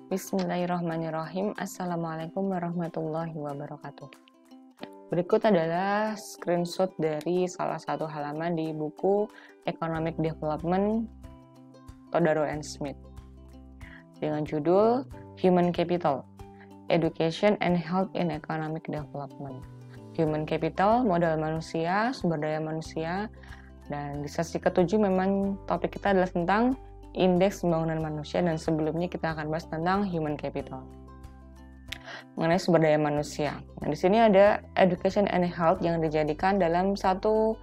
Bismillahirrahmanirrahim. Assalamualaikum warahmatullahi wabarakatuh. Berikut adalah screenshot dari salah satu halaman di buku Economic Development Todaro and Smith dengan judul Human Capital, Education and Health in Economic Development. Human Capital, modal manusia, sumber daya manusia, dan di sesi ke-7 memang topik kita adalah tentang indeks pembangunan manusia, dan sebelumnya kita akan bahas tentang human capital mengenai sumber daya manusia. Nah, di sini ada education and health yang dijadikan dalam satu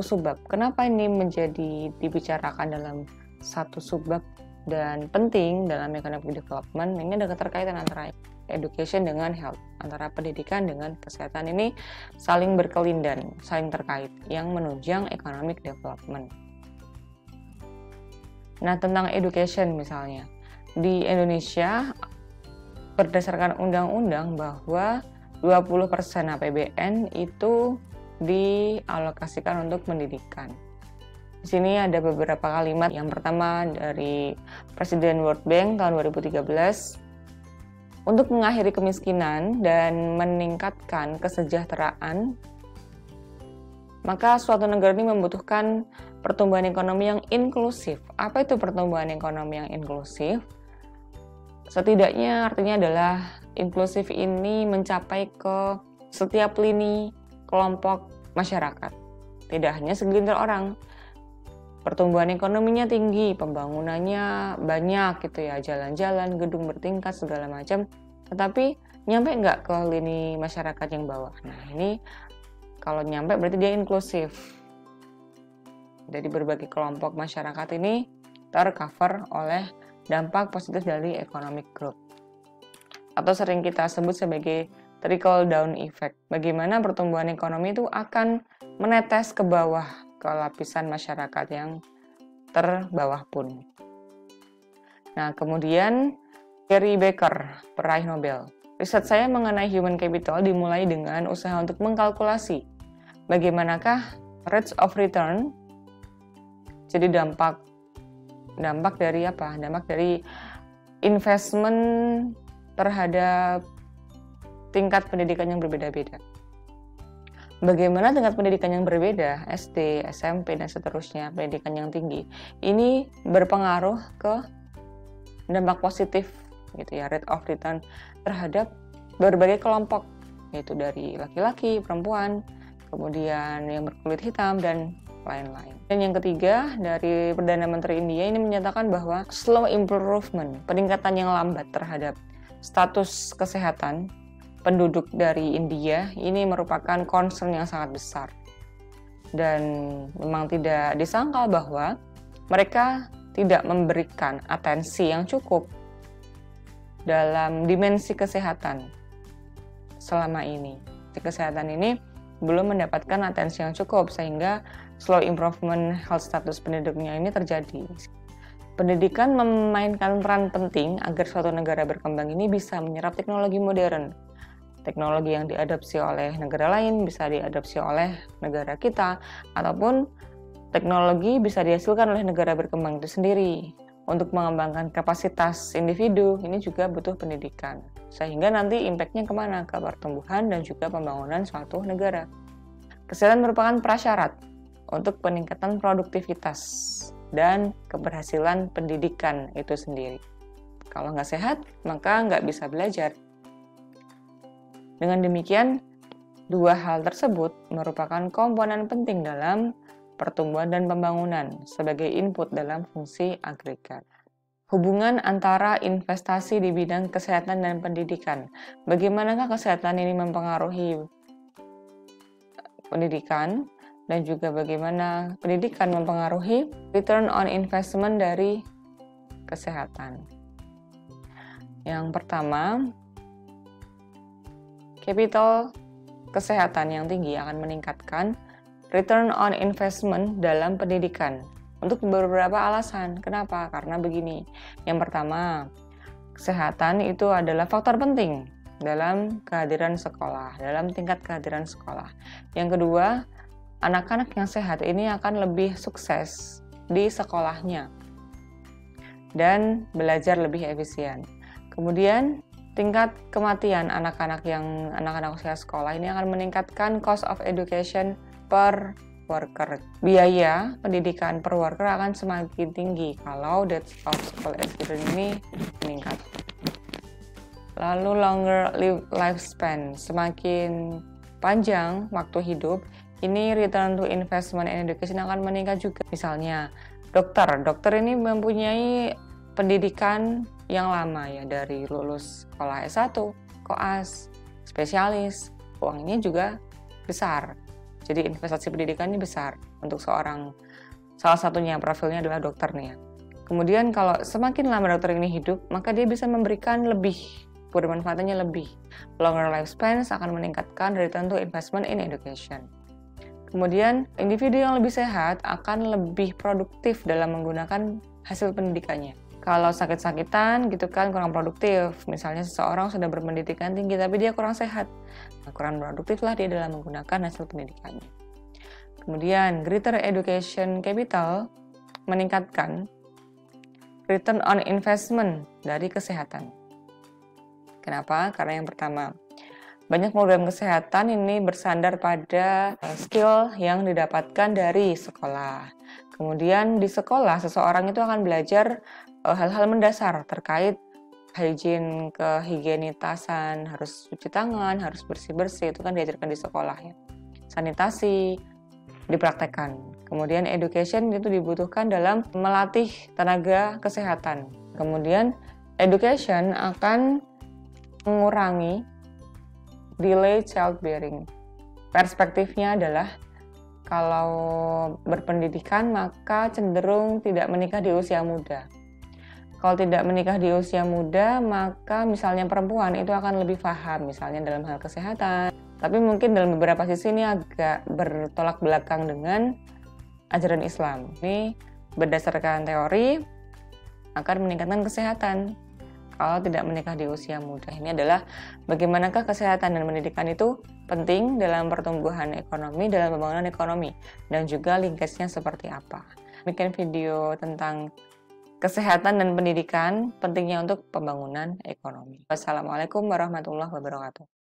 subbab. Kenapa ini menjadi dibicarakan dalam satu subbab dan penting dalam economic development? Ini ada keterkaitan antara education dengan health, antara pendidikan dengan kesehatan. Ini saling berkelindan, saling terkait, yang menunjang economic development. Nah, tentang education misalnya, di Indonesia berdasarkan undang-undang bahwa 20% APBN itu dialokasikan untuk pendidikan. Di sini ada beberapa kalimat. Yang pertama dari Presiden World Bank tahun 2013, untuk mengakhiri kemiskinan dan meningkatkan kesejahteraan, maka suatu negara ini membutuhkan pertumbuhan ekonomi yang inklusif. Apa itu pertumbuhan ekonomi yang inklusif? Setidaknya artinya adalah inklusif ini mencapai ke setiap lini kelompok masyarakat. Tidak hanya segelintir orang. Pertumbuhan ekonominya tinggi, pembangunannya banyak gitu ya, jalan-jalan, gedung bertingkat, segala macam. Tetapi nyampe nggak ke lini masyarakat yang bawah? Nah, ini kalau nyampe berarti dia inklusif. Jadi berbagai kelompok masyarakat ini tercover oleh dampak positif dari economic growth. Atau sering kita sebut sebagai trickle down effect. Bagaimana pertumbuhan ekonomi itu akan menetes ke bawah, ke lapisan masyarakat yang terbawah pun. Nah, kemudian Gary Becker, peraih Nobel. Riset saya mengenai human capital dimulai dengan usaha untuk mengkalkulasi bagaimanakah rates of return, jadi dampak dari apa? Dampak dari investment terhadap tingkat pendidikan yang berbeda-beda. Bagaimana tingkat pendidikan yang berbeda, SD, SMP, dan seterusnya, pendidikan yang tinggi, ini berpengaruh ke dampak positif gitu ya, rate of return terhadap berbagai kelompok, yaitu dari laki-laki, perempuan, kemudian yang berkulit hitam, dan lain-lain. Dan yang ketiga, dari Perdana Menteri India ini menyatakan bahwa slow improvement, peningkatan yang lambat terhadap status kesehatan penduduk dari India ini merupakan concern yang sangat besar. Dan memang tidak disangkal bahwa mereka tidak memberikan atensi yang cukup dalam dimensi kesehatan selama ini. Kesehatan ini belum mendapatkan atensi yang cukup sehingga slow improvement health status penduduknya ini terjadi. Pendidikan memainkan peran penting agar suatu negara berkembang ini bisa menyerap teknologi modern. Teknologi yang diadopsi oleh negara lain bisa diadopsi oleh negara kita, ataupun teknologi bisa dihasilkan oleh negara berkembang itu sendiri. Untuk mengembangkan kapasitas individu, ini juga butuh pendidikan. Sehingga nanti impact-nya kemana? Ke pertumbuhan dan juga pembangunan suatu negara. Kesehatan merupakan prasyarat untuk peningkatan produktivitas dan keberhasilan pendidikan itu sendiri. Kalau nggak sehat, maka nggak bisa belajar. Dengan demikian, dua hal tersebut merupakan komponen penting dalam pertumbuhan dan pembangunan sebagai input dalam fungsi agregat. Hubungan antara investasi di bidang kesehatan dan pendidikan. Bagaimanakah kesehatan ini mempengaruhi pendidikan, dan juga bagaimana pendidikan mempengaruhi return on investment dari kesehatan. Yang pertama, capital kesehatan yang tinggi akan meningkatkan return on investment dalam pendidikan untuk beberapa alasan. Kenapa? Karena begini. Yang pertama, kesehatan itu adalah faktor penting dalam kehadiran sekolah, dalam tingkat kehadiran sekolah. Yang kedua, anak-anak yang sehat ini akan lebih sukses di sekolahnya. dan belajar lebih efisien. Kemudian tingkat kematian anak-anak usia sekolah ini akan meningkatkan cost of education per worker. Biaya pendidikan per worker akan semakin tinggi kalau death of school age children ini meningkat. Lalu longer lifespan, semakin panjang waktu hidup, ini return to investment in education akan meningkat juga. Misalnya dokter ini mempunyai pendidikan yang lama ya, dari lulus sekolah S1, koas, spesialis, uangnya juga besar. Jadi investasi pendidikan ini besar untuk salah satunya profilnya adalah dokter nih ya. Kemudian kalau semakin lama dokter ini hidup, maka dia bisa memberikan lebih, bermanfaatnya lebih. Longer lifespan akan meningkatkan return to investment in education. Kemudian individu yang lebih sehat akan lebih produktif dalam menggunakan hasil pendidikannya. Kalau sakit-sakitan gitu kan kurang produktif, misalnya seseorang sudah berpendidikan tinggi tapi dia kurang sehat, kurang produktif lah dia dalam menggunakan hasil pendidikannya. Kemudian greater education capital meningkatkan return on investment dari kesehatan. Kenapa? Karena yang pertama, banyak program kesehatan ini bersandar pada skill yang didapatkan dari sekolah. Kemudian di sekolah seseorang itu akan belajar hal-hal mendasar terkait hygiene, kehigienitasan, harus cuci tangan, harus bersih-bersih, itu kan diajarkan di sekolah ya. Sanitasi dipraktekkan. Kemudian education itu dibutuhkan dalam melatih tenaga kesehatan. Kemudian education akan mengurangi delay childbearing. Perspektifnya adalah kalau berpendidikan maka cenderung tidak menikah di usia muda. Kalau tidak menikah di usia muda, maka misalnya perempuan itu akan lebih paham, misalnya dalam hal kesehatan. Tapi mungkin dalam beberapa sisi ini agak bertolak belakang dengan ajaran Islam. Ini berdasarkan teori akan meningkatkan kesehatan kalau tidak menikah di usia muda. Ini adalah bagaimanakah kesehatan dan pendidikan itu penting dalam pertumbuhan ekonomi, dalam pembangunan ekonomi, dan juga linkage-nya seperti apa. Bikin video tentang kesehatan dan pendidikan pentingnya untuk pembangunan ekonomi. Wassalamualaikum warahmatullahi wabarakatuh.